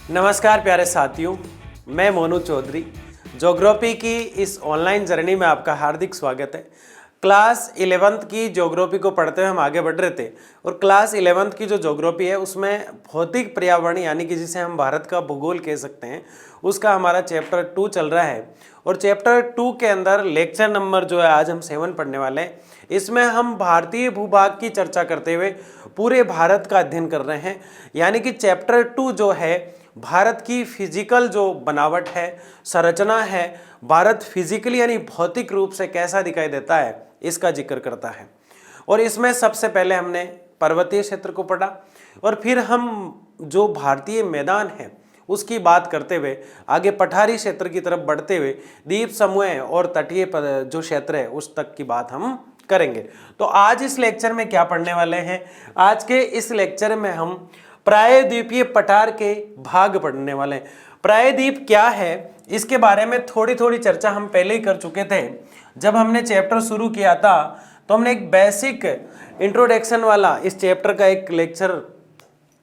नमस्कार प्यारे साथियों, मैं मोनू चौधरी। ज्योग्राफी की इस ऑनलाइन जर्नी में आपका हार्दिक स्वागत है। क्लास 11th की ज्योग्राफी को पढ़ते हुए हम आगे बढ़ रहे थे और क्लास 11th की जो ज्योग्राफी है उसमें भौतिक पर्यावरण यानी कि जिसे हम भारत का भूगोल कह सकते हैं, उसका हमारा चैप्टर 2 चल रहा है। और चैप्टर 2 के अंदर लेक्चर नंबर जो है आज हम 7 पढ़ने वाले हैं। इसमें हम भारतीय भूभाग की चर्चा करते हुए पूरे भारत का अध्ययन कर रहे हैं। यानी कि चैप्टर 2 जो है भारत की फिजिकल जो बनावट है, संरचना है, भारत फिजिकली यानी भौतिक रूप से कैसा दिखाई देता है, इसका जिक्र करता है। और इसमें सबसे पहले हमने पर्वतीय क्षेत्र को पढ़ा और फिर हम जो भारतीय मैदान है उसकी बात करते हुए आगे पठारी क्षेत्र की तरफ बढ़ते हुए द्वीप समूह और तटीय जो क्षेत्र है उस तक की बात हम करेंगे। तो आज इस लेक्चर में क्या पढ़ने वाले हैं? आज के इस लेक्चर में हम प्रायद्वीपीय पठार के भाग पढ़ने वाले हैं। प्रायद्वीप क्या है इसके बारे में थोड़ी थोड़ी चर्चा हम पहले ही कर चुके थे। जब हमने चैप्टर शुरू किया था तो हमने एक बेसिक इंट्रोडक्शन वाला इस चैप्टर का एक लेक्चर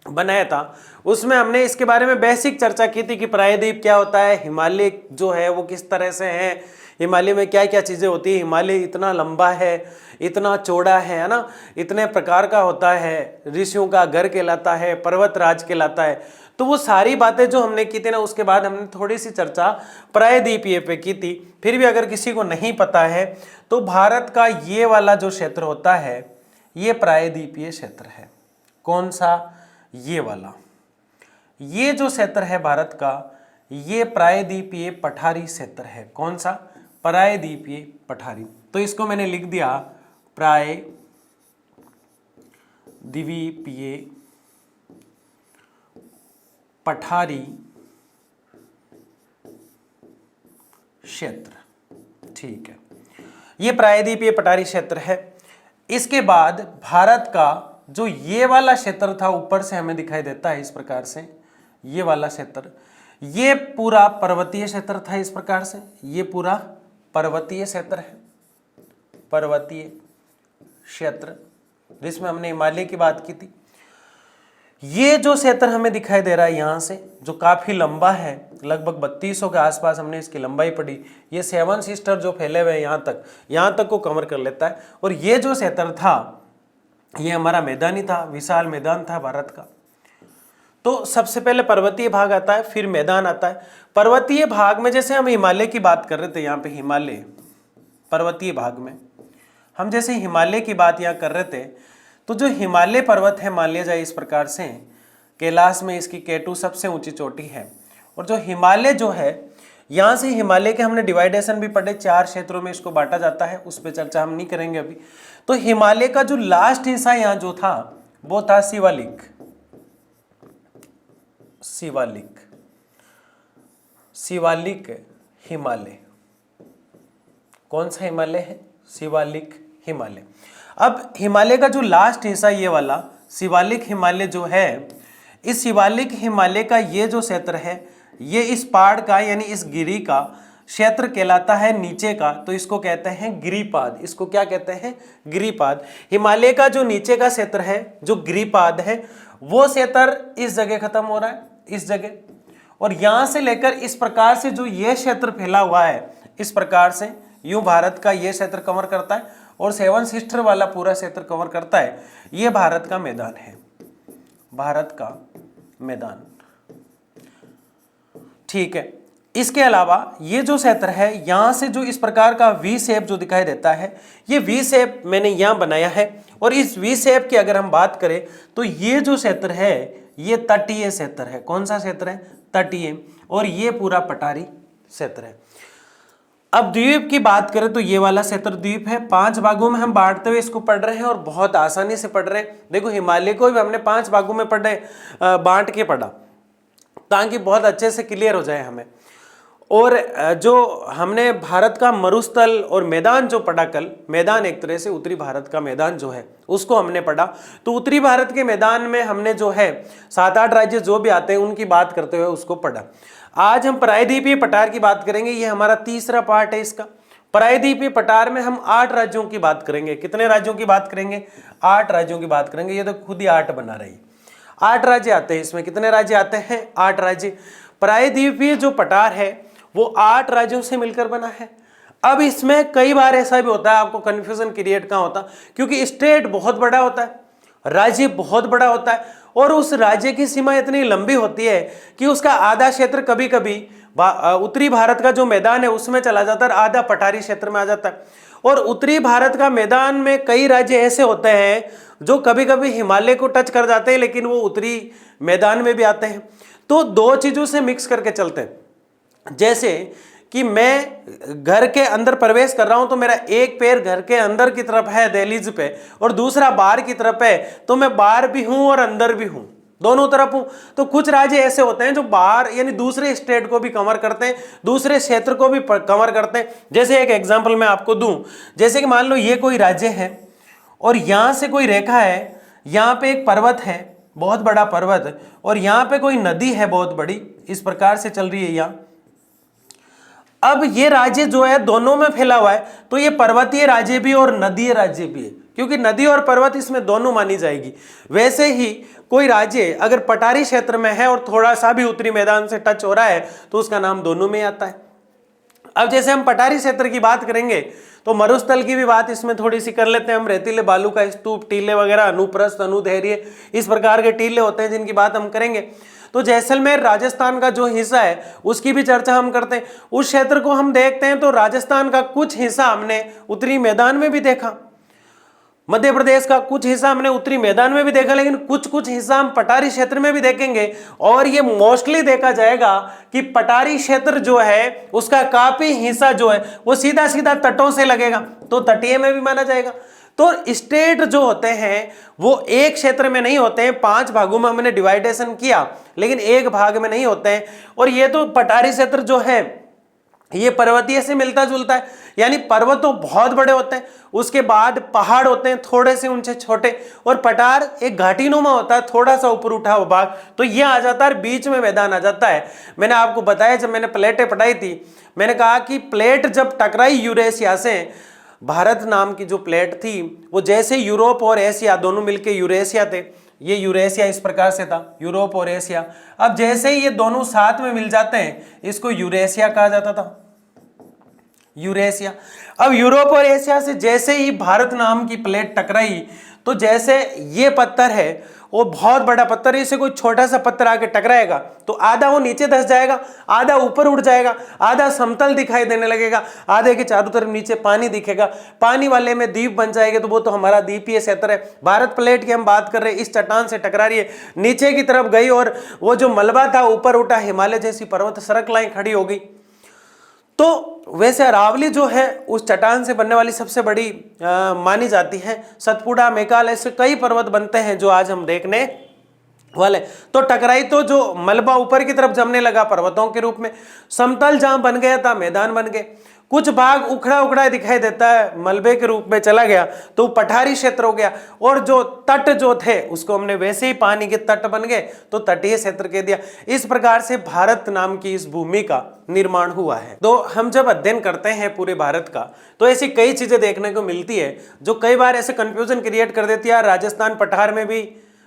बनाया था। उसमें हमने इसके बारे में बेसिक चर्चा की थी कि प्रायद्वीप क्या होता है, हिमालय जो है वो किस तरह से है, हिमालय में क्या क्या चीज़ें होती है, हिमालय इतना लंबा है, इतना चौड़ा है ना, इतने प्रकार का होता है, ऋषियों का घर कहलाता है, पर्वत राज कहलाता है। तो वो सारी बातें जो हमने की थी ना, उसके बाद हमने थोड़ी सी चर्चा प्रायद्वीपीय पे की थी। फिर भी अगर किसी को नहीं पता है तो भारत का ये वाला जो क्षेत्र होता है ये प्रायद्वीपीय क्षेत्र है। कौन सा? ये वाला। ये जो क्षेत्र है भारत का ये प्रायद्वीपीय पठारी क्षेत्र है। कौन सा? प्रायद्वीपीय पठारी। तो इसको मैंने लिख दिया प्रायद्वीपीय पठारी क्षेत्र। ठीक है, ये प्रायद्वीपीय पठारी क्षेत्र है। इसके बाद भारत का जो ये वाला क्षेत्र था ऊपर से हमें दिखाई देता है इस प्रकार से, ये वाला क्षेत्र, ये पूरा पर्वतीय क्षेत्र था। इस प्रकार से ये पूरा पर्वतीय क्षेत्र है, पर्वतीय क्षेत्र जिसमें हमने हिमालय की बात की थी। ये जो क्षेत्र हमें दिखाई दे रहा है यहां से, जो काफी लंबा है, लगभग 3200 के आसपास हमने इसकी लंबाई पढ़ी। ये 7 सिस्टर जो फैले हुए हैं यहां तक को कवर कर लेता है। और ये जो क्षेत्र था ये हमारा मैदानी था, विशाल मैदान था भारत का। तो सबसे पहले पर्वतीय भाग आता है, फिर मैदान आता है। पर्वतीय भाग में जैसे हम हिमालय की बात कर रहे थे, यहाँ पे हिमालय पर्वतीय भाग में हम जैसे हिमालय की बात यहाँ कर रहे थे, तो जो हिमालय पर्वत है मान लिया जाए इस प्रकार से, कैलाश में इसकी K2 सबसे ऊंची चोटी है। और जो हिमालय जो है यहाँ से हिमालय के हमने डिवाइडेशन भी पढ़े, 4 क्षेत्रों में इसको बांटा जाता है, उस पर चर्चा हम नहीं करेंगे अभी। तो हिमालय का जो लास्ट हिस्सा यहाँ जो था वो था शिवालिक। शिवालिक, शिवालिक हिमालय। कौन सा हिमालय है? शिवालिक हिमालय। अब हिमालय का जो लास्ट हिस्सा ये वाला शिवालिक हिमालय जो है, इस शिवालिक हिमालय का ये जो क्षेत्र है ये इस पहाड़ का यानी इस गिरी का क्षेत्र कहलाता है नीचे का, तो इसको कहते हैं गिरिपाद। इसको क्या कहते हैं? गिरिपाद। हिमालय का जो नीचे का क्षेत्र है, जो गिरिपाद है, वो क्षेत्र इस जगह खत्म हो रहा है, इस जगह। और यहां से लेकर इस प्रकार से जो ये क्षेत्र फैला हुआ है, इस प्रकार से यूं भारत का ये क्षेत्र कवर करता है और 7 सिस्टर वाला पूरा क्षेत्र कवर करता है। ये भारत का मैदान है, भारत का मैदान। ठीक है, इसके अलावा ये जो क्षेत्र है यहां से जो इस प्रकार का वी शेप जो दिखाई देता है, ये वी शेप मैंने यहां बनाया है। और इस वी शेप की अगर हम बात करें तो ये जो क्षेत्र है ये तटीय क्षेत्र है। कौन सा क्षेत्र है? तटीय। और ये पूरा पठारी क्षेत्र है। अब द्वीप की बात करें तो ये वाला क्षेत्र द्वीप है। 5 भागों में हम बांटते हुए इसको पढ़ रहे हैं और बहुत आसानी से पढ़ रहे हैं। देखो हिमालय को भी हमने 5 भागों में बांट के पढ़ा ताकि बहुत अच्छे से क्लियर हो जाए हमें। और जो हमने भारत का मरुस्थल और मैदान जो पढ़ा कल, मैदान एक तरह से उत्तरी भारत का मैदान जो है उसको हमने पढ़ा। तो उत्तरी भारत के मैदान में हमने जो है 7-8 राज्य जो भी आते हैं उनकी बात करते हुए उसको पढ़ा। आज हम प्रायद्वीपीय पठार की बात करेंगे, ये हमारा तीसरा पार्ट है इसका। प्रायद्वीपीय पठार में हम 8 राज्यों की बात करेंगे। कितने राज्यों की बात करेंगे? 8 राज्यों की बात करेंगे। ये तो खुद ही 8 बना रही। 8 राज्य आते हैं इसमें। कितने राज्य आते हैं? 8 राज्य। प्रायद्वीपीय जो पठार है वो 8 राज्यों से मिलकर बना है। अब इसमें कई बार ऐसा भी होता है, आपको कंफ्यूजन क्रिएट कहाँ होता, क्योंकि स्टेट बहुत बड़ा होता है, राज्य बहुत बड़ा होता है, और उस राज्य की सीमा इतनी लंबी होती है कि उसका आधा क्षेत्र कभी कभी उत्तरी भारत का जो मैदान है उसमें चला जाता है, आधा पठारी क्षेत्र में आ जाता है। और उत्तरी भारत का मैदान में कई राज्य ऐसे होते हैं जो कभी कभी हिमालय को टच कर जाते हैं, लेकिन वो उत्तरी मैदान में भी आते हैं। तो दो चीजों से मिक्स करके चलते हैं। जैसे कि मैं घर के अंदर प्रवेश कर रहा हूं तो मेरा एक पैर घर के अंदर की तरफ है दहलीज पे, और दूसरा बाहर की तरफ है, तो मैं बाहर भी हूं और अंदर भी हूं, दोनों तरफ हूं। तो कुछ राज्य ऐसे होते हैं जो बाहर यानी दूसरे स्टेट को भी कवर करते हैं, दूसरे क्षेत्र को भी कवर करते हैं। जैसे एक एग्जांपल मैं आपको दूं, जैसे कि मान लो ये कोई राज्य है और यहां से कोई रेखा है, यहां पे एक पर्वत है, बहुत बड़ा पर्वत, और यहां पे कोई नदी है बहुत बड़ी, इस प्रकार से चल रही है यहां। अब ये राज्य जो है दोनों में फैला हुआ है, तो ये पर्वतीय राज्य भी और नदीय राज्य भी है, क्योंकि नदी और पर्वत इसमें दोनों मानी जाएगी। वैसे ही कोई राज्य अगर पठारी क्षेत्र में है और थोड़ा सा भी उत्तरी मैदान से टच हो रहा है तो उसका नाम दोनों में आता है। अब जैसे हम पठारी क्षेत्र की बात करेंगे तो मरुस्थल की भी बात इसमें थोड़ी सी कर लेते हैं हम। रेतीले बालू का स्तूप, टीले वगैरह, अनुप्रस्थ, अनुदैर्घ्य, इस प्रकार के टीले होते हैं जिनकी बात हम करेंगे। तो जैसलमेर राजस्थान का जो हिस्सा है उसकी भी चर्चा हम करते हैं। उस क्षेत्र को हम देखते हैं तो राजस्थान का कुछ हिस्सा हमने उत्तरी मैदान में भी देखा, मध्य प्रदेश का कुछ हिस्सा हमने उत्तरी मैदान में भी देखा, लेकिन कुछ कुछ हिस्सा हम पठारी क्षेत्र में भी देखेंगे। और ये मोस्टली देखा जाएगा कि पठारी क्षेत्र जो है उसका काफी हिस्सा जो है वो सीधा सीधा तटों से लगेगा, तो तटीय में भी माना जाएगा। तो स्टेट जो होते हैं वो एक क्षेत्र में नहीं होते हैं, 5 भागों में हमने डिवाइडेशन किया, लेकिन एक भाग में नहीं होते हैं। और ये तो पठारी क्षेत्र जो है ये पर्वतीय से मिलता जुलता है, यानी पर्वत तो बहुत बड़े होते हैं, उसके बाद पहाड़ होते हैं थोड़े से ऊंचे छोटे, और पठार एक घाटीनुमा होता है, थोड़ा सा ऊपर उठा हुआ भाग, तो ये आ जाता है, बीच में मैदान आ जाता है। मैंने आपको बताया जब मैंने प्लेटें पढ़ाई थी, मैंने कहा कि प्लेट जब टकराई यूरेशिया से, भारत नाम की जो प्लेट थी वो जैसे यूरोप और एशिया दोनों मिलके यूरेशिया थे, ये यूरेशिया इस प्रकार से था, यूरोप और एशिया। अब जैसे ही ये दोनों साथ में मिल जाते हैं इसको यूरेशिया कहा जाता था, यूरेशिया। अब यूरोप और एशिया से जैसे ही भारत नाम की प्लेट टकराई, तो जैसे ये पत्थर है वो बहुत बड़ा पत्थर है, इसे कोई छोटा सा पत्थर आके टकराएगा तो आधा वो नीचे धंस जाएगा, आधा ऊपर उड़ जाएगा, आधा समतल दिखाई देने लगेगा, आधे के चारों तरफ नीचे पानी दिखेगा, पानी वाले में द्वीप बन जाएगा, तो वो तो हमारा द्वीपीय क्षेत्र है। भारत प्लेट की हम बात कर रहे हैं, इस चट्टान से टकरा रही है, नीचे की तरफ गई और वो जो मलबा था ऊपर उठा, हिमालय जैसी पर्वत श्रृंखलाएं खड़ी हो गई। तो वैसे अरावली जो है उस चट्टान से बनने वाली सबसे बड़ी मानी जाती है। सतपुड़ा, मेकाल, ऐसे कई पर्वत बनते हैं जो आज हम देखने वाले। तो टकराई तो जो मलबा ऊपर की तरफ जमने लगा पर्वतों के रूप में, समतल जहां बन गया था मैदान बन गए, कुछ भाग उखड़ा उखड़ा दिखाई देता है मलबे के रूप में चला गया तो पठारी क्षेत्र हो गया, और जो तट जो थे उसको हमने वैसे ही पानी के तट बन गए तो तटीय क्षेत्र कह दिया। इस प्रकार से भारत नाम की इस भूमि का निर्माण हुआ है। तो हम जब अध्ययन करते हैं पूरे भारत का तो ऐसी कई चीजें देखने को मिलती है जो कई बार ऐसे कंफ्यूजन क्रिएट कर देती है। राजस्थान पठार में भी,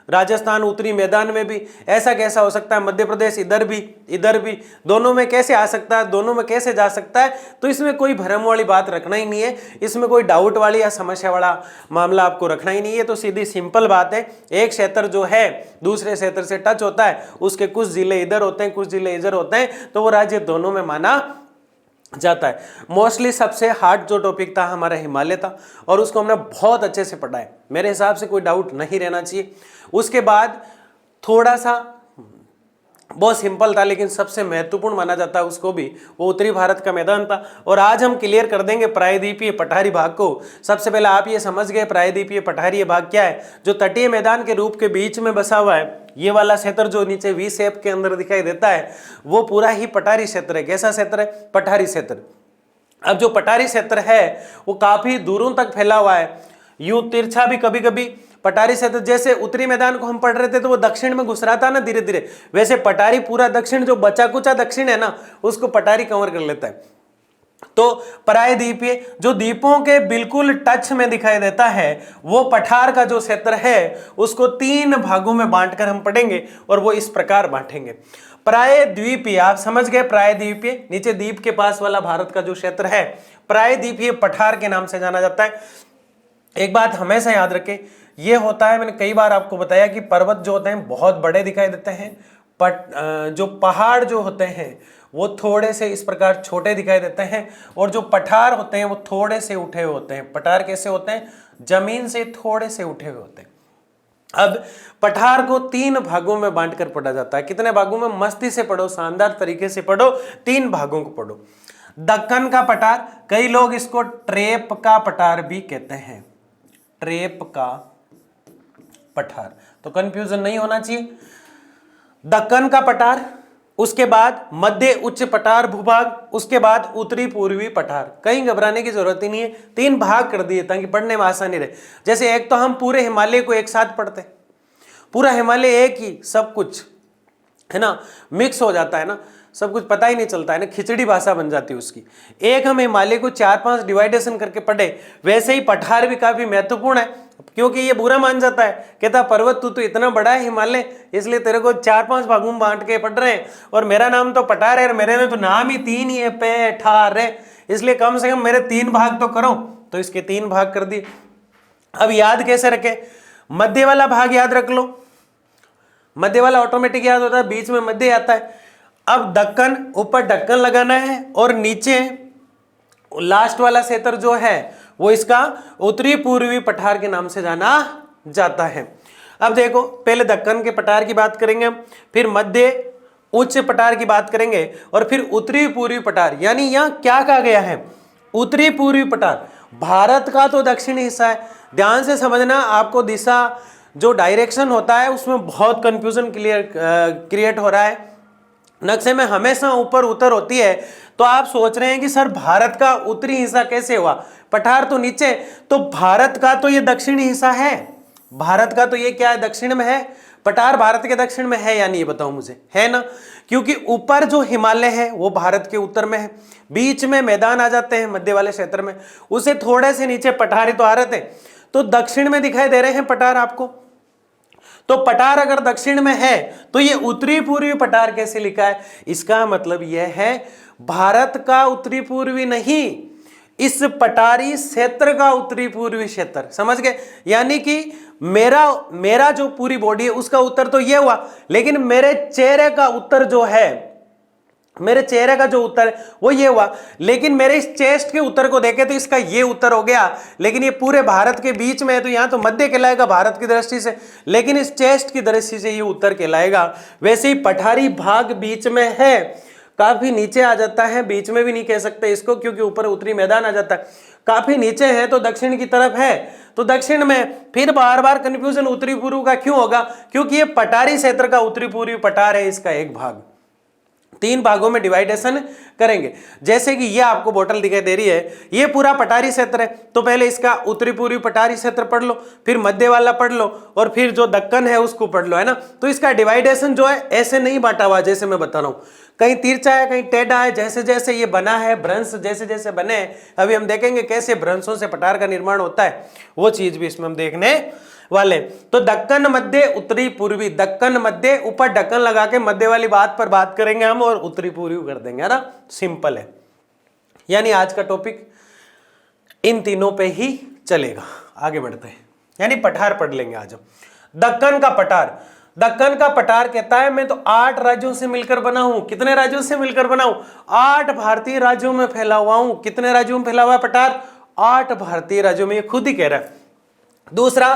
राजस्थान उत्तरी मैदान में भी ऐसा कैसा हो सकता है, मध्य प्रदेश इधर भी, दोनों में कैसे आ सकता है, दोनों में कैसे जा सकता है। तो इसमें कोई भ्रम वाली बात रखना ही नहीं है, इसमें कोई डाउट वाली या समस्या वाला मामला आपको रखना ही नहीं है। तो सीधी सिंपल बात है, एक क्षेत्र जो है दूसरे क्षेत्र से टच होता है, उसके कुछ जिले इधर होते हैं, कुछ जिले इधर होते हैं, तो वो राज्य दोनों में माना जाता है। मोस्टली सबसे हार्ड जो टॉपिक था हमारा हिमालय था, और उसको हमने बहुत अच्छे से पढ़ा है, मेरे हिसाब से कोई डाउट नहीं रहना चाहिए। उसके बाद थोड़ा सा बहुत सिंपल था लेकिन सबसे महत्वपूर्ण माना जाता है उसको भी, वो उत्तरी भारत का मैदान था। और आज हम क्लियर कर देंगे प्रायद्वीपीय पठारी भाग को। सबसे पहले आप ये समझ गए प्रायद्वीपीय पठारी भाग क्या है, जो तटीय मैदान के रूप के बीच में बसा हुआ है। ये वाला क्षेत्र जो नीचे वी शेप के अंदर दिखाई देता है वो पूरा ही पठारी क्षेत्र है। कैसा क्षेत्र है? पठारी क्षेत्र। अब जो पठारी क्षेत्र है वो काफी दूरों तक फैला हुआ है, यूं तिरछा भी कभी कभी। पठारी क्षेत्र जैसे उत्तरी मैदान को हम पढ़ रहे थे तो वो दक्षिण में घुस रहा था ना धीरे धीरे, वैसे पठारी पूरा दक्षिण जो बचा कुचा दक्षिण है ना उसको पठारी कवर कर लेता है। तो प्रायद्वीपीय जो द्वीपों के बिल्कुल टच में दिखाई देता है वो पठार का जो क्षेत्र है उसको 3 भागों में बांटकर हम पढ़ेंगे और वो इस प्रकार बांटेंगे। प्रायद्वीपीय, आप समझ गए, प्रायद्वीपीय नीचे द्वीप के पास वाला भारत का जो क्षेत्र है प्रायद्वीपीय पठार के नाम से जाना जाता है। एक बात हमेशा याद रखें, ये होता है, मैंने कई बार आपको बताया कि पर्वत जो होते हैं बहुत बड़े दिखाई देते हैं, जो पहाड़ जो होते हैं वो थोड़े से इस प्रकार छोटे दिखाई देते हैं, और जो पठार होते हैं वो थोड़े से उठे हुए होते हैं। पठार कैसे होते हैं? जमीन से थोड़े से उठे हुए होते हैं। अब पठार को 3 भागों में बांटकर पढ़ा जाता है। कितने भागों में? मस्ती से पढ़ो, शानदार तरीके से पढ़ो, 3 भागों को पढ़ो। दक्कन का पठार, कई लोग इसको ट्रेप का पठार भी कहते हैं, ट्रेप का पठार, तो कंफ्यूजन नहीं होना चाहिए। दक्कन का पठार, उसके बाद मध्य उच्च पठार भूभाग, उसके बाद उत्तरी पूर्वी पठार। कहीं घबराने की जरूरत ही नहीं है, 3 भाग कर दिए ताकि पढ़ने में आसानी रहे। जैसे एक तो हम पूरे हिमालय को एक साथ पढ़ते, पूरा हिमालय एक ही, सब कुछ है ना, मिक्स हो जाता है ना, सब कुछ पता ही नहीं चलता है ना, खिचड़ी भाषा बन जाती है उसकी। एक हम हिमालय को 4-5 डिवाइडेशन करके पढ़े, वैसे ही पठार भी काफी महत्वपूर्ण है, क्योंकि ये बुरा मान जाता है, कहता पर्वत तू तो इतना बड़ा है हिमालय, इसलिए तेरे को 4-5 भागों में बांट के पढ़ रहे हैं, और मेरा नाम तो पठार है और मेरे में तो नाम ही 3 ही है, पेठार है, इसलिए कम से कम मेरे 3 भाग तो करो। तो इसके 3 भाग कर दिए। अब याद कैसे रखे? मध्य वाला भाग याद रख लो, मध्य वाला ऑटोमेटिक याद होता है, बीच में मध्य आता है। अब दक्कन, ऊपर दक्कन लगाना है और नीचे लास्ट वाला क्षेत्र जो है वो इसका उत्तरी पूर्वी पठार के नाम से जाना जाता है। अब देखो, पहले दक्कन के पठार की बात करेंगे हम, फिर मध्य उच्च पठार की बात करेंगे, और फिर उत्तरी पूर्वी पठार। यानी यहां क्या कहा गया है? उत्तरी पूर्वी पठार भारत का तो दक्षिणी हिस्सा है। ध्यान से समझना, आपको दिशा जो डायरेक्शन होता है उसमें बहुत कंफ्यूजन क्रिएट हो रहा है। नक्शे में हमेशा ऊपर उत्तर होती है, तो आप सोच रहे हैं कि सर भारत का उत्तरी हिस्सा कैसे हुआ, पठार तो नीचे, तो भारत का तो ये दक्षिणी हिस्सा है, भारत का तो ये क्या है? दक्षिण में है। पठार भारत के दक्षिण में है या नहीं, ये बताओ मुझे, है ना? क्योंकि ऊपर जो हिमालय है वो भारत के उत्तर में है, बीच में मैदान आ जाते हैं मध्य वाले क्षेत्र में, उसे थोड़े से नीचे पठार ही तो आ रहे थे, तो दक्षिण में दिखाई दे रहे हैं पठार आपको। तो पठार अगर दक्षिण में है तो ये उत्तरी पूर्वी पठार कैसे लिखा है? इसका मतलब यह है भारत का उत्तरी पूर्वी नहीं, इस पठारी क्षेत्र का उत्तरी पूर्वी क्षेत्र, समझ गए? यानी कि मेरा जो पूरी बॉडी है उसका उत्तर तो ये हुआ, लेकिन मेरे चेहरे का उत्तर जो है, मेरे चेहरे का जो उत्तर है वो ये हुआ, लेकिन मेरे इस चेस्ट के उत्तर को देखें तो इसका ये उत्तर हो गया, लेकिन ये पूरे भारत के बीच में है तो यहां तो मध्य कहलाएगा भारत की दृष्टि से, लेकिन इस चेस्ट की दृष्टि से ये उत्तर कहलाएगा। वैसे ही पठारी भाग बीच में है, काफी नीचे आ जाता है, बीच में भी नहीं कह सकते इसको क्योंकि ऊपर उत्तरी मैदान आ जाता है, काफी नीचे है तो दक्षिण की तरफ है, तो दक्षिण में फिर बार बार कंफ्यूजन उत्तरी पूर्व का क्यों होगा? क्योंकि ये पठारी क्षेत्र का उत्तरी पूर्वी पठार है, इसका एक भाग। 3 भागों में डिवाइडेशन करेंगे। जैसे कि ये आपको बोतल दिखाई दे रही है, ये पूरा पठारी क्षेत्र है, तो पहले इसका उत्तरी पूर्वी पठारी क्षेत्र पढ़ लो, फिर मध्य वाला पढ़ लो, और फिर जो दक्कन है उसको पढ़ लो, है ना? तो इसका डिवाइडेशन जो है ऐसे नहीं बांटा हुआ जैसे मैं बता रहा हूं, कहीं तिरछा है कहीं टेढ़ा है, जैसे जैसे ये बना है, भ्रंश जैसे जैसे बने हैं, अभी हम देखेंगे कैसे भ्रंशों से पठार का निर्माण होता है, वो चीज भी इसमें हम देखने वाले। तो दक्कन मध्य उत्तरी पूर्वी, दक्कन मध्य, ऊपर दक्कन लगा के मध्य वाली बात पर बात करेंगे हम और उत्तरी पूर्वी कर देंगे, है ना? सिंपल है। यानी आज का टॉपिक इन तीनों पे ही चलेगा। आगे बढ़ते हैं, यानी पठार पढ़ लेंगे आज हम। दक्कन का पठार, दक्कन का पठार कहता है मैं तो 8 राज्यों से मिलकर बना हूं। कितने राज्यों से मिलकर बना हूं? 8 भारतीय राज्यों में फैला हुआ हूं। कितने राज्यों में फैला हुआ है पठार? 8 भारतीय राज्यों में, ये खुद ही कह रहा है। दूसरा,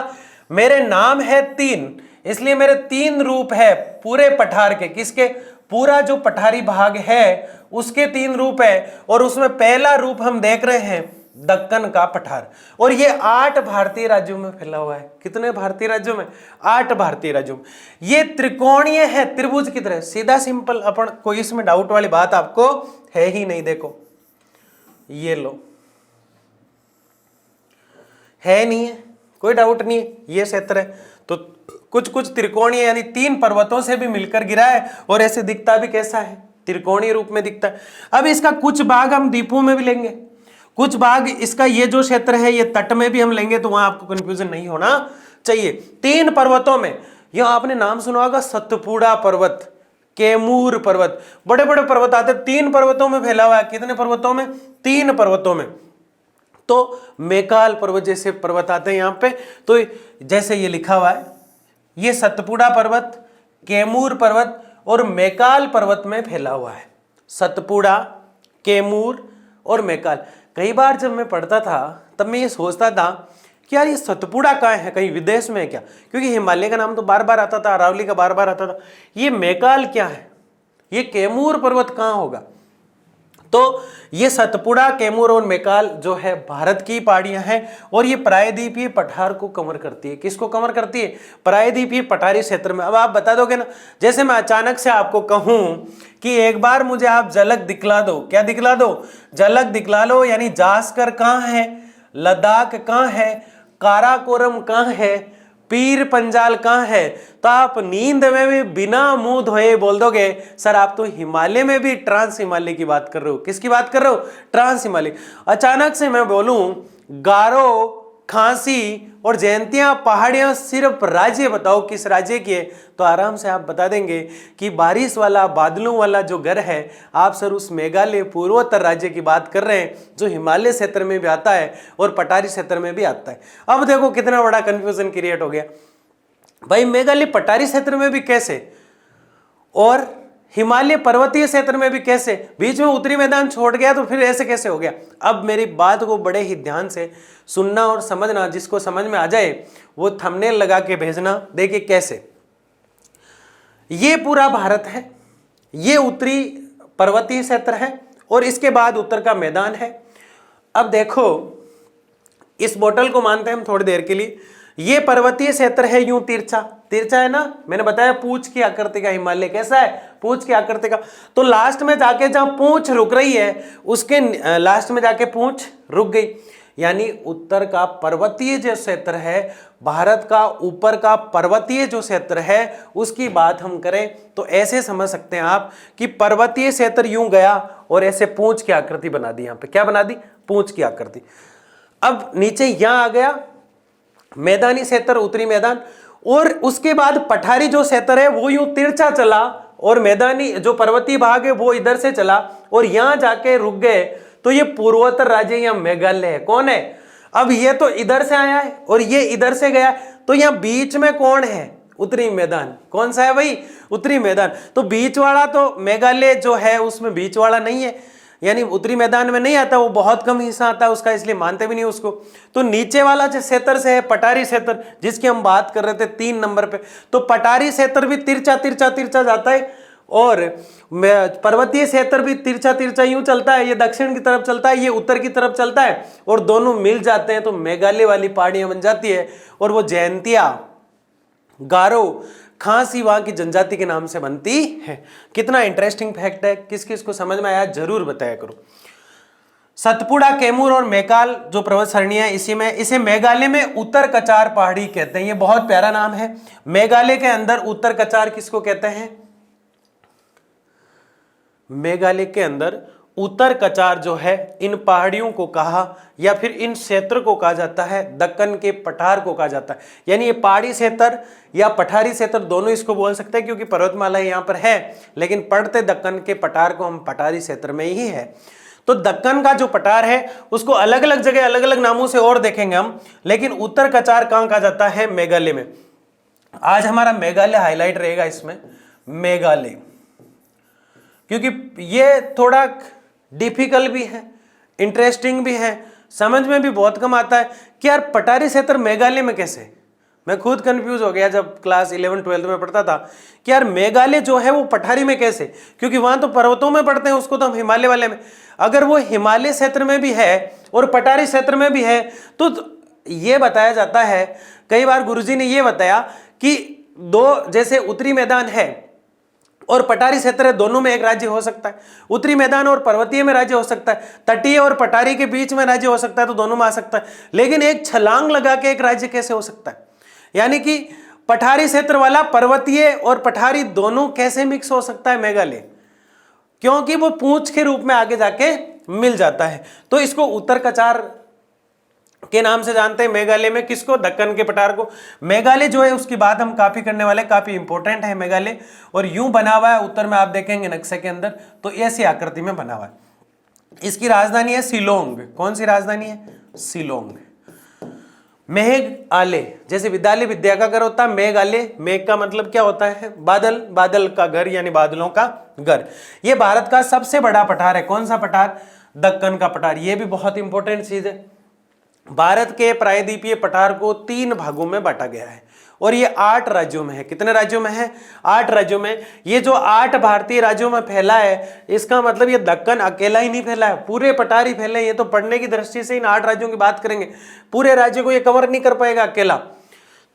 मेरे नाम है 3, इसलिए मेरे 3 रूप है पूरे पठार के। किसके? पूरा जो पठारी भाग है उसके 3 रूप है, और उसमें पहला रूप हम देख रहे हैं दक्कन का पठार, और ये 8 भारतीय राज्यों में फैला हुआ है। कितने भारतीय राज्यों में? 8 भारतीय राज्यों में। ये त्रिकोणीय है, त्रिभुज की तरह, सीधा सिंपल, अपन कोई इसमें डाउट वाली बात आपको है ही नहीं। देखो ये लो, है नहीं है, कोई डाउट नहीं है, ये क्षेत्र है। तो कुछ कुछ त्रिकोणीय यानी 3 पर्वतों से भी मिलकर गिरा है, और ऐसे दिखता भी कैसा है? त्रिकोणीय रूप में दिखता है। अब इसका कुछ भाग हम द्वीपों में भी लेंगे, कुछ भाग इसका ये जो क्षेत्र है ये तट में भी हम लेंगे, तो वहां आपको कंफ्यूजन नहीं होना चाहिए। 3 पर्वतों में, यह आपने नाम सुना होगा सतपुड़ा पर्वत, कैमूर पर्वत, बड़े बड़े पर्वत आते, 3 पर्वतों में फैला हुआ है। कितने पर्वतों में? 3 पर्वतों में। तो मैकाल पर्वत जैसे पर्वत आते हैं यहां पे, तो जैसे ये लिखा हुआ है, ये सतपुड़ा पर्वत, कैमूर पर्वत और मैकाल पर्वत में फैला हुआ है। सतपुड़ा, कैमूर और मैकाल। कई बार जब मैं पढ़ता था तब मैं ये सोचता था कि यार ये सतपुड़ा कहाँ है, कहीं विदेश में है क्या? क्योंकि हिमालय का नाम तो बार बार आता था, अरावली का बार बार आता था। ये मैकाल क्या है, ये कैमूर पर्वत कहाँ होगा? तो ये सतपुड़ा, कैमूर और मैकाल जो है भारत की पहाड़ियां हैं और ये प्रायद्वीपीय पठार को कवर करती है। किसको कवर करती है? प्रायद्वीपीय पठारी क्षेत्र में। अब आप बता दोगे ना, जैसे मैं अचानक से आपको कहूं कि एक बार मुझे आप झलक दिखला दो। क्या दिखला दो? झलक दिखला लो। यानी जास्कर कहाँ है, लद्दाख कहाँ है, काराकोरम कहाँ है, पीर पंजाल कहाँ है, तो आप नींद में भी बिना मुंह धोए बोल दोगे सर आप तो हिमालय में भी ट्रांस हिमालय की बात कर रहे हो। किसकी बात कर रहे हो? ट्रांस हिमालय। अचानक से मैं बोलूं गारो, खांसी और जयंतियां पहाड़ियां सिर्फ राज्य बताओ किस राज्य की है, तो आराम से आप बता देंगे कि बारिश वाला, बादलों वाला जो घर है, आप सर उस मेघालय पूर्वोत्तर राज्य की बात कर रहे हैं जो हिमालय क्षेत्र में भी आता है और पठारी क्षेत्र में भी आता है। अब देखो कितना बड़ा कंफ्यूजन क्रिएट हो गया भाई, मेघालय पठारी क्षेत्र में भी कैसे और हिमालय पर्वतीय क्षेत्र में भी कैसे, बीच में उत्तरी मैदान छोड़ गया तो फिर ऐसे कैसे हो गया? अब मेरी बात को बड़े ही ध्यान से सुनना और समझना, जिसको समझ में आ जाए वो थंबनेल लगा के भेजना। देखिए कैसे, ये पूरा भारत है, ये उत्तरी पर्वतीय क्षेत्र है और इसके बाद उत्तर का मैदान है। अब देखो इस बोतल को मानते हैं हम थोड़ी देर के लिए, ये पर्वतीय क्षेत्र है, यूं तिरछा तिरछा है ना, मैंने बताया पूंछ की आकृति का हिमालय कैसा है, पूंछ की आकृति का। तो लास्ट में जाके जहां पूंछ रुक रही है उसके लास्ट में जाके पूंछ रुक गई, यानी उत्तर का पर्वतीय जो क्षेत्र है, भारत का ऊपर का पर्वतीय जो क्षेत्र है उसकी बात हम करें तो ऐसे समझ सकते हैं आप कि पर्वतीय क्षेत्र यूं गया और ऐसे पूंछ की आकृति बना दी। यहां पे क्या बना दी? पूंछ की आकृति। अब नीचे यहां आ गया मैदानी क्षेत्र, उत्तरी मैदान, और उसके बाद पठारी जो क्षेत्र है वो यूं तिरछा चला और मैदानी जो पर्वतीय भाग है वो इधर से चला और यहां जाके रुक गए। तो ये पूर्वोत्तर राज्य या मेघालय है। कौन है? अब ये तो इधर से आया है और ये इधर से गया, तो यहां बीच में कौन है? उत्तरी मैदान। कौन सा है भाई? उत्तरी मैदान। तो बीच वाला तो मेघालय जो है उसमें बीच वाला नहीं है, यानी उत्तरी मैदान में नहीं आता, वो बहुत कम हिस्सा आता है उसका, इसलिए मानते भी नहीं उसको। तो नीचे वाला जो क्षेत्र से है पठारी क्षेत्र, जिसकी हम बात कर रहे थे 3 नंबर पे, तो पठारी क्षेत्र भी तिरछा तिरछा तिरछा जाता है और पर्वतीय क्षेत्र भी तिरछा तिरछा यूं चलता है, ये दक्षिण की तरफ चलता है, ये उत्तर की तरफ चलता है और दोनों मिल जाते हैं तो मेघालय वाली पहाड़ियां बन जाती है और वो जयंतिया, गारो, खांसी वहां की जनजाति के नाम से बनती है। कितना इंटरेस्टिंग फैक्ट है, किस किस को समझ में आया जरूर बताया करो। सतपुड़ा, कैमूर और मैकाल जो पर्वत सरणियां इसी में, इसे मेघालय में उत्तर कचार पहाड़ी कहते हैं। ये बहुत प्यारा नाम है। मेघालय के अंदर उत्तर कचार किसको कहते हैं? मेघालय के अंदर उत्तर कचार जो है इन पहाड़ियों को कहा या फिर इन क्षेत्र को कहा जाता है, दक्कन के पठार को कहा जाता है। यानी ये पहाड़ी क्षेत्र या पठारी क्षेत्र दोनों इसको बोल सकते हैं क्योंकि पर्वतमाला यहाँ पर है, लेकिन पढ़ते दक्कन के पठार को हम पठारी क्षेत्र में ही है। तो दक्कन का जो पठार है उसको अलग अलग जगह अलग अलग नामों से और देखेंगे हम, लेकिन उत्तर कचार कहाँ कहा जाता है? मेघालय में। आज हमारा मेघालय हाईलाइट रहेगा इसमें, मेघालय, क्योंकि ये थोड़ा डिफिकल्ट भी है, इंटरेस्टिंग भी है, समझ में भी बहुत कम आता है कि यार पठारी क्षेत्र मेघालय में कैसे। मैं खुद कंफ्यूज हो गया जब क्लास 11-12 में पढ़ता था कि यार मेघालय जो है वो पठारी में कैसे, क्योंकि वहां तो पर्वतों में पढ़ते हैं, उसको तो हम हिमालय वाले में। अगर वो हिमालय क्षेत्र में भी है और पठारी क्षेत्र में भी है तो ये बताया जाता है, कई बार गुरुजी ने ये बताया कि दो जैसे उत्तरी मैदान है और पठारी क्षेत्र है, दोनों में एक राज्य हो सकता है। उत्तरी मैदान और पर्वतीय में राज्य हो सकता है, तटीय और पठारी के बीच में राज्य हो सकता है, तो दोनों में आ सकता है। लेकिन एक छलांग लगा के एक राज्य कैसे हो सकता है? यानी कि पठारी क्षेत्र वाला पर्वतीय और पठारी दोनों कैसे मिक्स हो सकता है? मेघालय क्योंकि वो पूंछ के रूप में आगे जाके मिल जाता है। तो इसको उत्तर कचार के नाम से जानते हैं मेघालय में। किसको? दक्कन के पठार को। मेघालय जो है उसकी बात हम काफी करने वाले, काफी इंपॉर्टेंट है मेघालय। और यूं बना हुआ है, उत्तर में आप देखेंगे नक्शे के अंदर तो ऐसी आकृति में बना हुआ है। इसकी राजधानी है शिलोंग। कौन सी राजधानी है? शिलोंग। मेघालय, जैसे विद्यालय विद्या का घर होता है, मेघालय, मेघ का मतलब क्या होता है? बादल, बादल का घर यानी बादलों का घर। यह भारत का सबसे बड़ा पठार है। कौन सा पठार? दक्कन का पठार। यह भी बहुत इंपॉर्टेंट चीज है। भारत के प्रायद्वीपीय पठार को 3 भागों में बांटा गया है और ये 8 राज्यों में है। कितने राज्यों में है? 8 राज्यों में। ये जो 8 भारतीय राज्यों में फैला है, इसका मतलब ये दक्कन अकेला ही नहीं फैला है, पूरे पठार ही फैले। ये तो पढ़ने की दृष्टि से इन 8 राज्यों की बात करेंगे, पूरे राज्य को ये कवर नहीं कर पाएगा अकेला।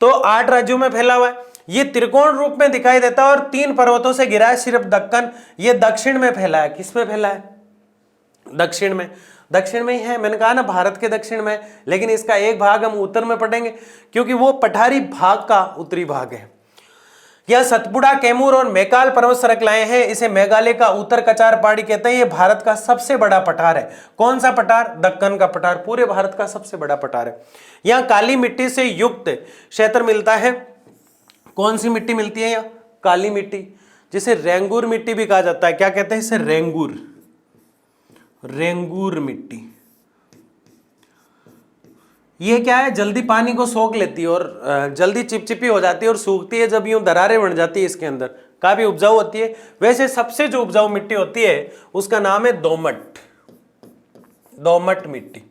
तो 8 राज्यों में फैला हुआ है। ये त्रिकोण रूप में दिखाई देता है और 3 पर्वतों से घिरा है। सिर्फ दक्कन ये दक्षिण में फैला है। किस में फैला है? दक्षिण में। दक्षिण में ही है, मैंने कहा ना भारत के दक्षिण में। लेकिन इसका एक भाग हम उत्तर में पढ़ेंगे क्योंकि वो पठारी भाग का उत्तरी भाग है। यह सतपुड़ा, कैमूर और मैकाल पर्वत श्रृंखलाएं हैं। इसे मेघालय का उत्तर कचार पहाड़ी कहते हैं। यह भारत का सबसे बड़ा पठार है। कौन सा पठार? दक्कन का पठार। पूरे भारत का सबसे बड़ा पठार है। यहां काली मिट्टी से युक्त क्षेत्र मिलता है। कौन सी मिट्टी मिलती है? यहाँ काली मिट्टी, जिसे रेंगूर मिट्टी भी कहा जाता है। क्या कहते हैं इसे? रेंगूर, रेंगूर मिट्टी। ये क्या है? जल्दी पानी को सोख लेती है और जल्दी चिपचिपी हो जाती है और सूखती है। जब यूं दरारें बन जाती है इसके अंदर, काफी उपजाऊ होती है। वैसे सबसे जो उपजाऊ मिट्टी होती है उसका नाम है दोमट, दोमट मिट्टी।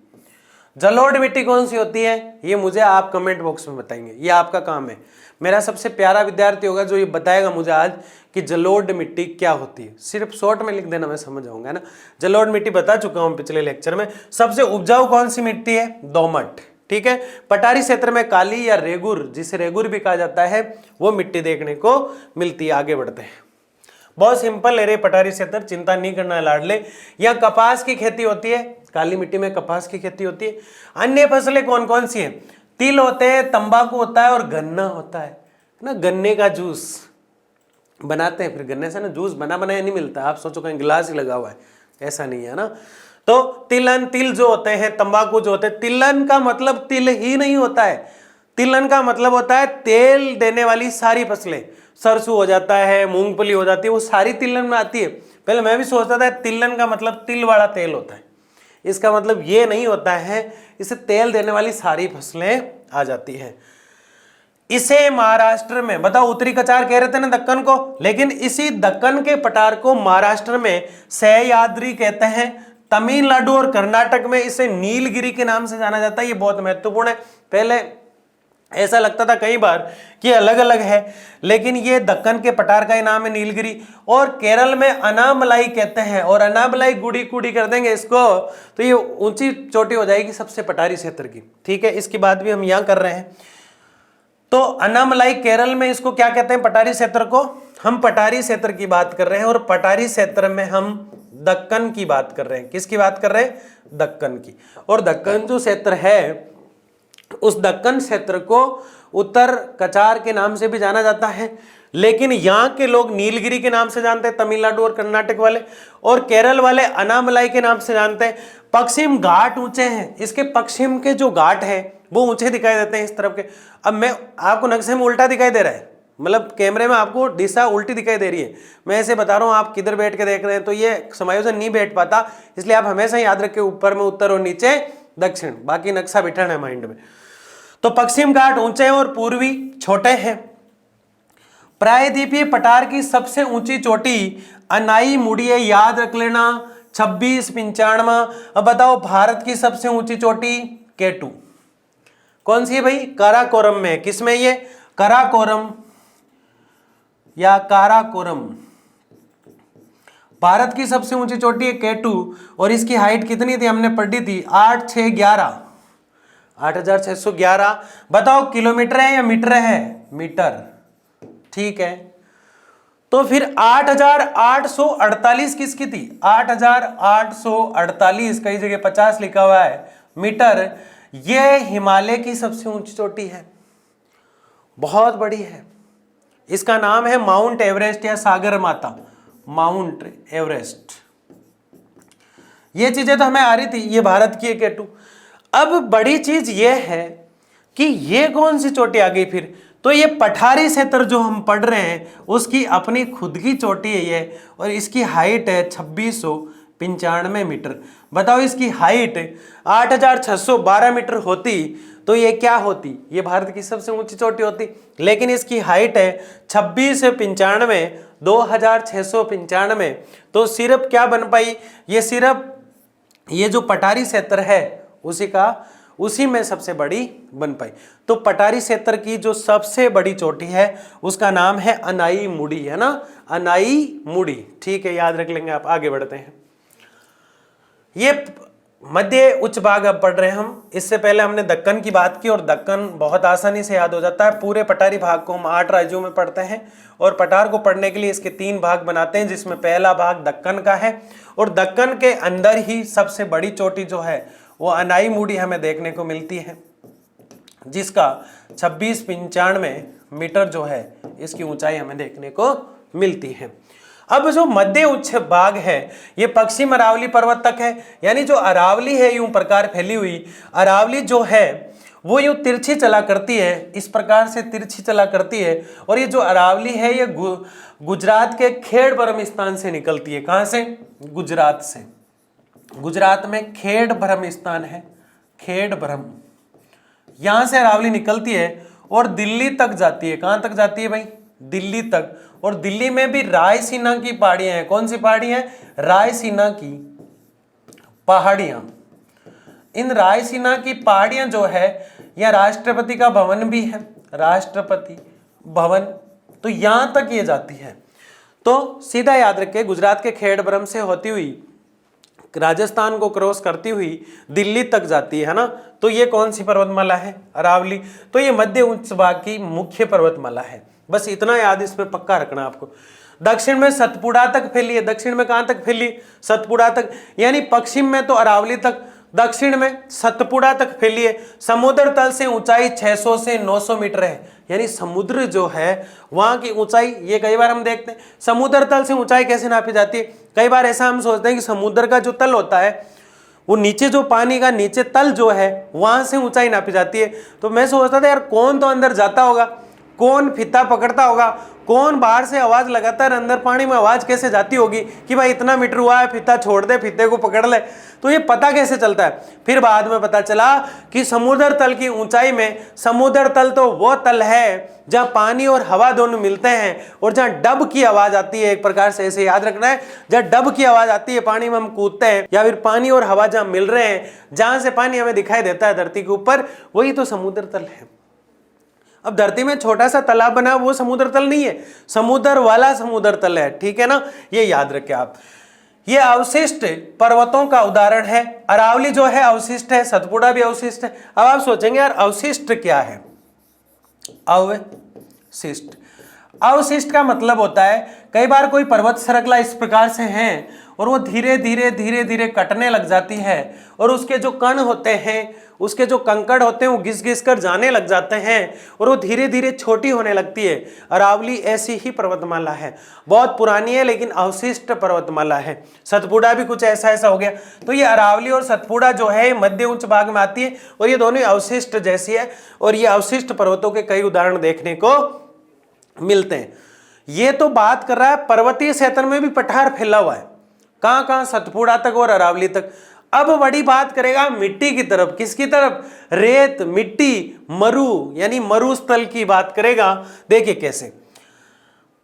जलोढ़ मिट्टी कौन सी होती है? ये मुझे आप कमेंट बॉक्स में बताएंगे, ये आपका काम है। मेरा सबसे प्यारा विद्यार्थी होगा जो ये बताएगा मुझे आज कि जलोढ़ मिट्टी क्या होती है। सिर्फ शॉर्ट में लिख देना, मैं समझ जाऊंगा ना। जलोढ़ मिट्टी बता चुका हूं पिछले लेक्चर में। सबसे उपजाऊ कौन सी मिट्टी है? दोमट। ठीक है। पठारी क्षेत्र में काली या रेगुर, जिसे रेगुर भी कहा जाता है, वो मिट्टी देखने को मिलती है। आगे बढ़ते हैं। बहुत सिंपल है रे पठारी क्षेत्र, चिंता नहीं करना है लाडले। यहाँ कपास की खेती होती है। काली मिट्टी में कपास की खेती होती है। अन्य फसलें कौन कौन सी हैं? तिल होते हैं, तंबाकू होता है और गन्ना होता है ना। गन्ने का जूस बनाते हैं, फिर गन्ने से ना जूस बना बनाया नहीं मिलता। आप सोचो कहीं गिलास ही लगा हुआ है, ऐसा नहीं है ना। तो तिलन, तिल जो होते हैं, तंबाकू जो होते हैं। तिलन का मतलब तिल ही नहीं होता है। तिलन का मतलब होता है तेल देने वाली सारी फसलें। सरसों हो जाता है, मूंगफली हो जाती है, वो सारी तिलन में आती है। पहले मैं भी सोचता था तिलन का मतलब तिल वाला तेल होता है। इसका मतलब ये नहीं होता है, इसे तेल देने वाली सारी फसलें आ जाती हैं। इसे महाराष्ट्र में, बताओ उत्तरी कचार कह रहे थे ना दक्कन को, लेकिन इसी दक्कन के पठार को महाराष्ट्र में सह्याद्री कहते हैं। तमिलनाडु और कर्नाटक में इसे नीलगिरी के नाम से जाना जाता है। ये बहुत महत्वपूर्ण है। पहले ऐसा लगता था कई बार कि अलग अलग है, लेकिन ये दक्कन के पठार का ही नाम है नीलगिरी। और केरल में अनामलाई कहते हैं, और अनामलाई गुड़ी कुड़ी कर देंगे इसको तो ये ऊंची चोटी हो जाएगी सबसे पठारी क्षेत्र की। ठीक है, इसकी बात भी हम यहाँ कर रहे हैं। तो अनामलाई केरल में इसको क्या कहते हैं? पठारी क्षेत्र को। हम पठारी क्षेत्र की बात कर रहे हैं और पठारी क्षेत्र में हम दक्कन की बात कर रहे हैं। किसकी बात कर रहे हैं? दक्कन की। और दक्कन जो क्षेत्र है, उस दक्कन क्षेत्र को उत्तर कचार के नाम से भी जाना जाता है, लेकिन यहाँ के लोग नीलगिरी के नाम से जानते हैं, तमिलनाडु और कर्नाटक वाले, और केरल वाले अनामलाई के नाम से जानते हैं। पश्चिम घाट ऊंचे हैं, इसके पश्चिम के जो घाट हैं वो ऊंचे दिखाई देते हैं इस तरफ के। अब मैं आपको नक्शे में उल्टा दिखाई दे रहा है, मतलब कैमरे में आपको दिशा उल्टी दिखाई दे रही है। मैं ऐसे बता रहा हूँ, आप किधर बैठ के देख रहे हैं तो ये समायोजन नहीं बैठ पाता, इसलिए आप हमेशा याद रखें ऊपर में उत्तर और नीचे दक्षिण, बाकी नक्शा बिठाना है माइंड में। तो पश्चिम घाट ऊंचे हैं और पूर्वी छोटे हैं। प्रायद्वीपीय पठार की सबसे ऊंची चोटी अनाई मुड़ी है, याद रख लेना, 2695। अब बताओ भारत की सबसे ऊंची चोटी K2 कौन सी है भाई? काराकोरम में। किस में? ये काराकोरम या काराकोरम। भारत की सबसे ऊंची चोटी है K2 और इसकी हाइट कितनी थी? हमने पढ़ी थी 8611, 8611। बताओ किलोमीटर है या मीटर है? मीटर। ठीक है, तो फिर 8848 किसकी थी? 8848, कई जगह 50 लिखा हुआ है, मीटर। यह हिमालय की सबसे ऊंची चोटी है, बहुत बड़ी है। इसका नाम है माउंट एवरेस्ट या सागर माता। Mount Everest. ये चीजें तो हमें आ रही थी, ये भारत की है K2। अब बड़ी चीज ये है कि ये कौन सी चोटी आ गई फिर, तो ये पठारी क्षेत्र जो हम पढ़ रहे हैं उसकी अपनी खुद की चोटी है ये, और इसकी हाइट है 2695 मीटर। बताओ इसकी हाइट 8612 मीटर होती तो ये क्या होती, ये भारत की सबसे ऊंची चोटी होती, लेकिन इसकी हाइट है 2695, 2695। तो सिर्फ क्या बन पाई, ये सिर्फ ये जो पठारी क्षेत्र है उसी में सबसे बड़ी बन पाई। तो पठारी क्षेत्र की जो सबसे बड़ी चोटी है उसका नाम है अनाईमुड़ी, है ना, अनाईमुड़ी। ठीक है, याद रख लेंगे आप। आगे बढ़ते हैं। ये मध्य उच्च भाग अब पढ़ रहे हैं हम। इससे पहले हमने दक्कन की बात की, और दक्कन बहुत आसानी से याद हो जाता है। पूरे पठारी भाग को हम 8 राज्यों में पढ़ते हैं, और पठार को पढ़ने के लिए इसके 3 भाग बनाते हैं, जिसमें पहला भाग दक्कन का है, और दक्कन के अंदर ही सबसे बड़ी चोटी जो है वो अनाईमुड़ी हमें देखने को मिलती है, जिसका 2695 मीटर जो है इसकी ऊंचाई हमें देखने को मिलती है। अब जो मध्य उच्च भाग है ये पश्चिम अरावली पर्वत तक है, यानी जो अरावली है यूं प्रकार फैली हुई, अरावली जो है वो यूं तिरछी चला करती है, इस प्रकार से तिरछी चला करती है। और ये जो अरावली है ये गुजरात के खेड़ ब्रह्म स्थान से निकलती है। कहां से, गुजरात से। गुजरात में खेड़ ब्रह्म स्थान है, खेड़ ब्रह्म, यहां से अरावली निकलती है और दिल्ली तक जाती है। कहां तक जाती है भाई, दिल्ली तक। और दिल्ली में भी रायसीना की पहाड़ियां हैं। कौन सी पहाड़ियां हैं, रायसीना की पहाड़ियां। इन रायसीना की पहाड़ियां जो है यह राष्ट्रपति का भवन भी है, राष्ट्रपति भवन, तो यहां तक ये जाती है। तो सीधा याद रखें, गुजरात के खेड़ ब्रह्म से होती हुई राजस्थान को क्रॉस करती हुई दिल्ली तक जाती है ना। तो ये कौन सी पर्वतमाला है, अरावली। तो ये मध्य उच्च भाग की मुख्य पर्वतमाला है। बस इतना याद इसमें पक्का रखना आपको। दक्षिण में सतपुड़ा तक फैली है। दक्षिण में कहां तक फैली, सतपुड़ा तक, यानी पश्चिम में तो अरावली तक, दक्षिण में सतपुड़ा तक फैली है। समुद्र तल से ऊंचाई 600 से 900 मीटर है, यानी समुद्र जो है वहां की ऊंचाई, ये कई बार हम देखते हैं समुद्र तल से ऊंचाई कैसे नापी जाती है। कई बार ऐसा हम सोचते हैं कि समुद्र का जो तल होता है वो नीचे, जो पानी का नीचे तल जो है वहां से ऊंचाई नापी जाती है। तो मैं सोचता था यार कौन तो अंदर जाता होगा, कौन फीता पकड़ता होगा, कौन बाहर से आवाज लगाता है, अंदर पानी में आवाज कैसे जाती होगी कि भाई इतना मीटर हुआ है, फीता छोड़ दे, फीते को पकड़ ले। तो ये पता कैसे चलता है। फिर बाद में पता चला कि समुद्र तल की ऊंचाई में, समुद्र तल तो वो तल है जहां पानी और हवा दोनों मिलते हैं, और जहां डब की आवाज आती है, एक प्रकार से ऐसे याद रखना है, जहां डब की आवाज आती है पानी में हम कूदते हैं, या फिर पानी और हवा जहां मिल रहे हैं, जहां से पानी हमें दिखाई देता है धरती के ऊपर, वही तो समुद्र तल है। अब धरती में छोटा सा तालाब बना, वो समुद्र तल नहीं है, समुद्र वाला समुद्र तल है। ठीक है ना, ये याद रखें आप। ये अवशिष्ट पर्वतों का उदाहरण है। अरावली जो है अवशिष्ट है, सतपुड़ा भी अवशिष्ट है। अब आप सोचेंगे यार अवशिष्ट क्या है, अवशिष्ट, अवशिष्ट का मतलब होता है कई बार कोई पर्वत श्रृंखला इस प्रकार से है और वो धीरे धीरे कटने लग जाती है, और उसके जो कण होते हैं, उसके जो कंकड़ होते हैं वो घिस घिस कर जाने लग जाते हैं, और वो धीरे धीरे छोटी होने लगती है। अरावली ऐसी ही पर्वतमाला है, बहुत पुरानी है लेकिन अवशिष्ट पर्वतमाला है। सतपुड़ा भी कुछ ऐसा हो गया। तो ये अरावली और सतपुड़ा जो है मध्य उच्च भाग में आती है, और ये दोनों अवशिष्ट जैसी है, और ये अवशिष्ट पर्वतों के कई उदाहरण देखने को मिलते हैं। ये तो बात कर रहा है पर्वतीय क्षेत्र में भी पठार फैला हुआ है, कहां, सतपुड़ा तक और अरावली तक। अब बड़ी बात करेगा मिट्टी की तरफ, किसकी तरफ, रेत, मिट्टी, मरु यानी मरुस्थल की बात करेगा। देखिए कैसे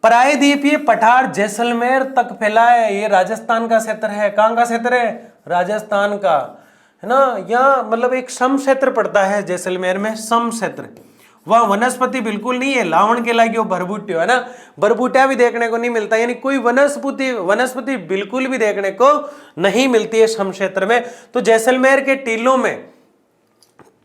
प्रायद्वीपीय पठार जैसलमेर तक फैला है। ये राजस्थान का क्षेत्र है। कहां का क्षेत्र है, राजस्थान का, है ना। यहाँ मतलब एक सम क्षेत्र पड़ता है जैसलमेर में, सम क्षेत्र। वह वनस्पति बिल्कुल नहीं है, लावण के लागी वो भरबूटियो है ना, भरबूटिया भी देखने को नहीं मिलता, यानी कोई वनस्पति बिल्कुल भी देखने को नहीं मिलती है सम क्षेत्र में। तो जैसलमेर के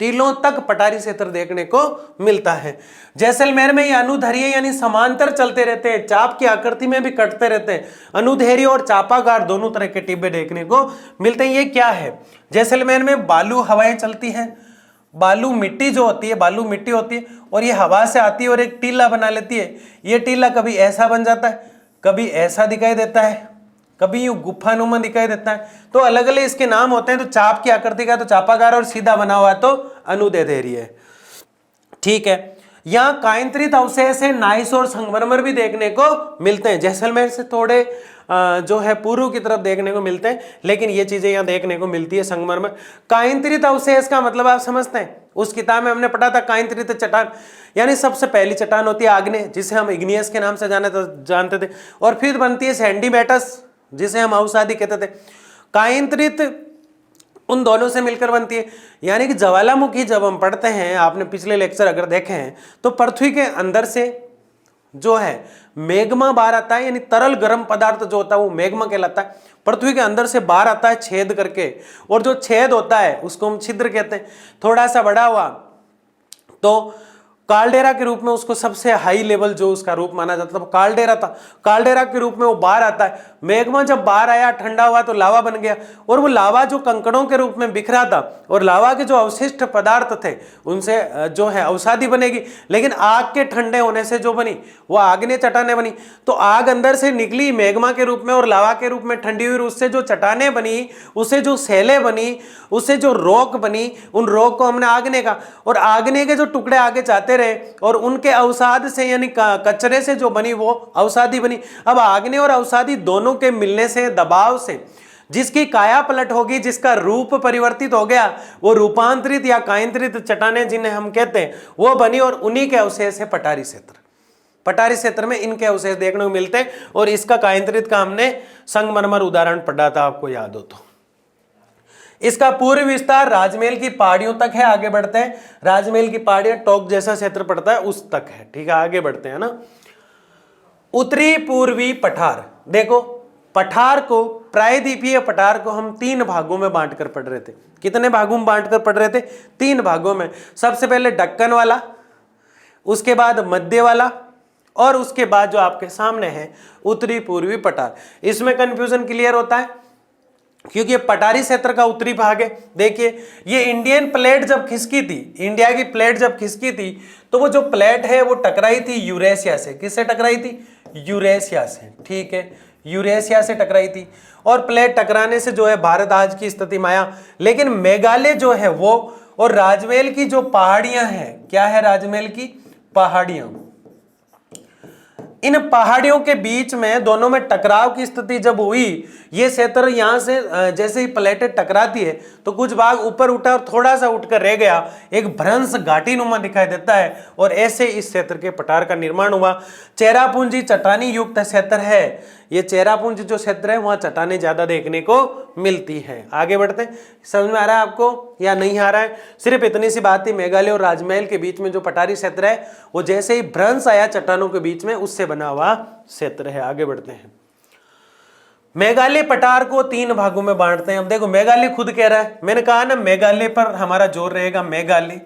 टीलों तक पठारी क्षेत्र देखने को मिलता है। जैसलमेर में ये अनुधैर्य यानी समांतर चलते रहते हैं, चाप की आकृति में भी कटते रहते हैं। अनुधैर्य और चापाकार दोनों तरह के टिब्बे देखने को मिलते हैं। ये क्या है, जैसलमेर में बालू हवाएं चलती हैं, बालू मिट्टी जो होती है, बालू मिट्टी होती है और ये हवा से आती है और एक टीला बना लेती है। ये टीला कभी ऐसा बन जाता है, कभी ऐसा दिखाई देता है, कभी यूं गुफानुमा दिखाई देता है। तो अलग अलग इसके नाम होते हैं। तो चाप की आकृति का तो चापाकार और सीधा बना हुआ तो अनुदैर्ध्य है। ठीक है, यहां कायंत्रित अवशेष है नाइस और संगमरमर भी देखने को मिलते हैं। जैसलमेर से थोड़े जो है पूर्व की तरफ देखने को मिलते हैं, लेकिन ये चीजें यहां देखने को मिलती है संगमरमर। कायंत्रित अवशेष का मतलब आप समझते हैं, उस किताब में हमने पढ़ा था कायंत्रित चट्टान यानी सबसे पहली चट्टान होती है आग्नेय, जिसे हम इग्नियस के नाम से जानते थे, और फिर बनती है सैंडीमेटस जिसे हम अवसादी कहते थे। कायंत्रित उन दोनों से मिलकर बनती है, यानी कि ज्वालामुखी जब हम पढ़ते हैं, आपने पिछले लेक्चर अगर देखे हैं तो पृथ्वी के अंदर से जो है मैग्मा बाहर आता है, यानी तरल गर्म पदार्थ जो होता है वो मैग्मा कहलाता है। पृथ्वी के अंदर से बाहर आता है छेद करके, और जो छेद होता है उसको हम छिद्र कहते हैं। थोड़ा सा बड़ा हुआ तो काल्डेरा के रूप में उसको सबसे हाई लेवल जो उसका रूप माना जाता था वो काल्डेरा था। काल्डेरा के रूप में वो बाहर आता है। मैग्मा जब बाहर आया, ठंडा हुआ तो लावा बन गया, और वो लावा जो कंकड़ों के रूप में बिखरा था, और लावा के जो अवशिष्ट पदार्थ थे उनसे जो है अवसादी बनेगी। लेकिन आग के ठंडे होने से जो बनी वो आग्नेय चट्टानें बनी। तो आग अंदर से निकली मैग्मा के रूप में और लावा के रूप में ठंडी हुई, उससे जो चट्टानें बनी, उससे जो सेलें बनी, उससे जो रॉक बनी, उन रॉक को हमने आग्नेय कहा। और आग्नेय के जो टुकड़े आगे जाते रहे और उनके अवसाद से यानी कचरे से जो बनी वो अवसादी बनी। अब आग्नेय और अवसादी दोनों के मिलने से, दबाव से जिसकी काया पलट होगी, जिसका रूप परिवर्तित हो गया, वो रूपांतरित या कायंत्रित चट्टानें जिन्हें हम कहते हैं वो बनी, और उन्हीं के अवशेष है पठारी क्षेत्र। पठारी क्षेत्र में इनके अवशेष देखने को मिलते हैं, और इसका कायंत्रित का हमने संगमरमर उदाहरण पढ़ा था, आपको याद हो तो। इसका पूर्व विस्तार राजमहल की पहाड़ियों तक है। आगे बढ़ते हैं, राजमहल की पहाड़ियां टोक जैसा क्षेत्र पड़ता है उस तक है। ठीक है, आगे बढ़ते हैं ना। उत्तरी पूर्वी पठार, देखो पठार को, प्रायद्वीपीय पठार को हम 3 भागों में बांटकर पढ़ रहे थे। कितने भागों में बांटकर पढ़ रहे थे? 3 भागों में। सबसे पहले दक्कन वाला, उसके बाद मध्य वाला, और उसके बाद जो आपके सामने है उत्तरी पूर्वी पठार। इसमें कंफ्यूजन क्लियर होता है क्योंकि ये पठारी क्षेत्र का उत्तरी भाग है। देखिए, ये इंडियन प्लेट जब खिसकी थी, इंडिया की प्लेट जब खिसकी थी, तो वो जो प्लेट है वो टकराई थी यूरेशिया से। किससे टकराई थी? यूरेशिया से। ठीक है, यूरेशिया से टकराई थी, और प्लेट टकराने से जो है भारत आज की स्थिति में आया। लेकिन मेघालय जो है वो, और राजमहल की जो पहाड़ियां हैं, क्या है राजमहल की पहाड़ियां, इन पहाड़ियों के बीच में दोनों में टकराव की स्थिति जब हुई, ये क्षेत्र यहां से जैसे ही प्लेटें टकराती है तो कुछ भाग ऊपर उठा और थोड़ा सा उठकर रह गया, एक भ्रंश घाटी नुमा दिखाई देता है, और ऐसे इस क्षेत्र के पठार का निर्माण हुआ। चेरापूंजी चट्टानी युक्त क्षेत्र है। ये चेरापूंजी जो क्षेत्र है वहां चट्टानें ज्यादा देखने को मिलती है। आगे बढ़ते हैं, समझ में आ रहा है आपको या नहीं आ रहा है? सिर्फ इतनी सी बात थी, मेघालय और राजमहल के बीच में जो पठारी क्षेत्र है वो जैसे ही भ्रंश आया चट्टानों के बीच में, उससे बना हुआ क्षेत्र है। आगे बढ़ते हैं, मेघालय पठार को 3 भागों में बांटते हैं। अब देखो, मेघालय खुद कह रहा है, मैंने कहा ना मेघालय पर हमारा जोर रहेगा। मेघालय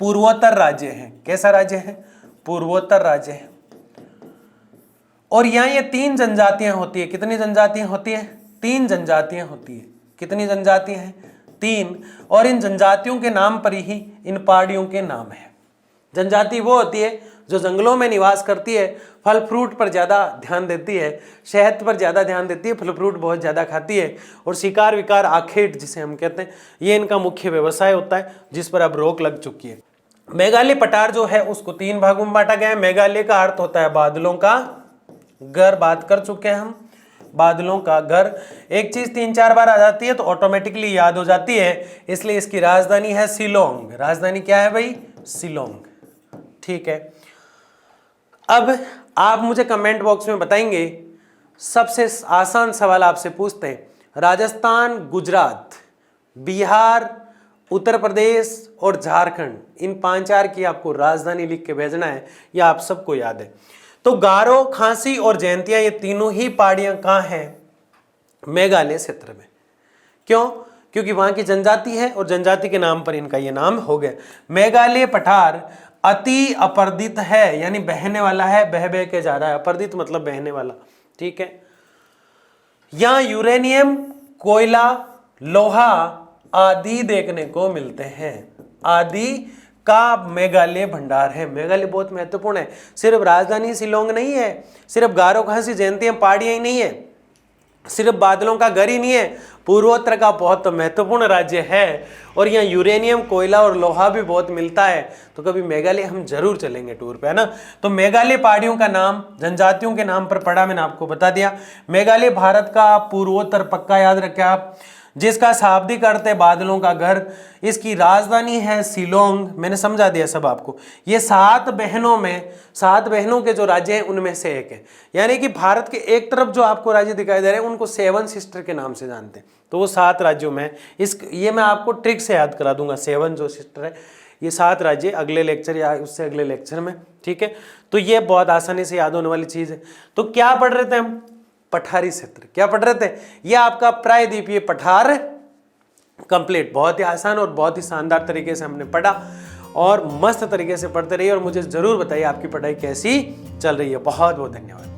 पूर्वोत्तर राज्य है। कैसा राज्य है? पूर्वोत्तर राज्य है। और यहां ये 3 जनजातियां होती है। कितनी जनजातियां होती है? 3 जनजातियां होती है। कितनी जनजातियां हैं? 3। और इन जनजातियों के नाम पर ही इन पहाड़ियों के नाम है। जनजाति वो होती है जो जंगलों में निवास करती है, फल फ्रूट पर ज़्यादा ध्यान देती है, शहद पर ज़्यादा ध्यान देती है, फल फ्रूट बहुत ज़्यादा खाती है, और शिकार विकार आखेट जिसे हम कहते हैं, ये इनका मुख्य व्यवसाय होता है, जिस पर अब रोक लग चुकी है। मेघालय पठार जो है उसको 3 भागों में बांटा गया है। मेघालय का अर्थ होता है बादलों का घर, बात कर चुके हैं हम, बादलों का घर। एक चीज 3-4 बार आ जाती है तो ऑटोमेटिकली याद हो जाती है, इसलिए इसकी राजधानी है शिलोंग। राजधानी क्या है भाई? शिलोंग। ठीक है, अब आप मुझे कमेंट बॉक्स में बताएंगे, सबसे आसान सवाल आपसे पूछते हैं, राजस्थान, गुजरात, बिहार, उत्तर प्रदेश और झारखंड, इन 5-4 की आपको राजधानी लिख के भेजना है, या आप सबको याद है। तो गारो, खासी और जयंतिया, ये तीनों ही पहाड़ियां कहाँ हैं? मेघालय क्षेत्र में। क्यों? क्योंकि वहां की जनजाति है और जनजाति के नाम पर इनका ये नाम हो गया। मेघालय पठार अति अपर्दित है, यानी बहने वाला है, बह बह के जा रहा है। अपर्दित मतलब बहने वाला। ठीक है, यहां यूरेनियम, कोयला, लोहा आदि देखने को मिलते हैं। आदि का मेघालय भंडार है। मेघालय बहुत महत्वपूर्ण है, सिर्फ राजधानी शिलोंग नहीं है, सिर्फ गारो खासी जयंतियां पहाड़ियां ही नहीं है, सिर्फ बादलों का घर ही नहीं है, पूर्वोत्तर का बहुत महत्वपूर्ण राज्य है और यहाँ यूरेनियम, कोयला और लोहा भी बहुत मिलता है। तो कभी मेघालय हम जरूर चलेंगे टूर पे, है ना। तो मेघालय पहाड़ियों का नाम जनजातियों के नाम पर पड़ा, मैंने आपको बता दिया। मेघालय भारत का पूर्वोत्तर पक्का याद रखें आप, जिसका शाब्दिक अर्थ है बादलों का घर। इसकी राजधानी है शिलोंग, मैंने समझा दिया सब आपको। ये 7 बहनों के जो राज्य हैं उनमें से एक है। यानी कि भारत के एक तरफ जो आपको राज्य दिखाई दे रहे हैं उनको 7 सिस्टर के नाम से जानते हैं। तो वो 7 राज्यों में ये मैं आपको ट्रिक से याद करा दूंगा। 7 जो सिस्टर है ये 7 राज्य, अगले लेक्चर या उससे अगले लेक्चर में, ठीक है। तो ये बहुत आसानी से याद होने वाली चीज है। तो क्या पढ़ रहे थे हम? पठारी क्षेत्र। क्या पढ़ रहे थे? यह आपका प्रायद्वीपीय पठार कंप्लीट। बहुत ही आसान और बहुत ही शानदार तरीके से हमने पढ़ा और मस्त तरीके से पढ़ते रहिए और मुझे जरूर बताइए आपकी पढ़ाई कैसी चल रही है। बहुत बहुत धन्यवाद।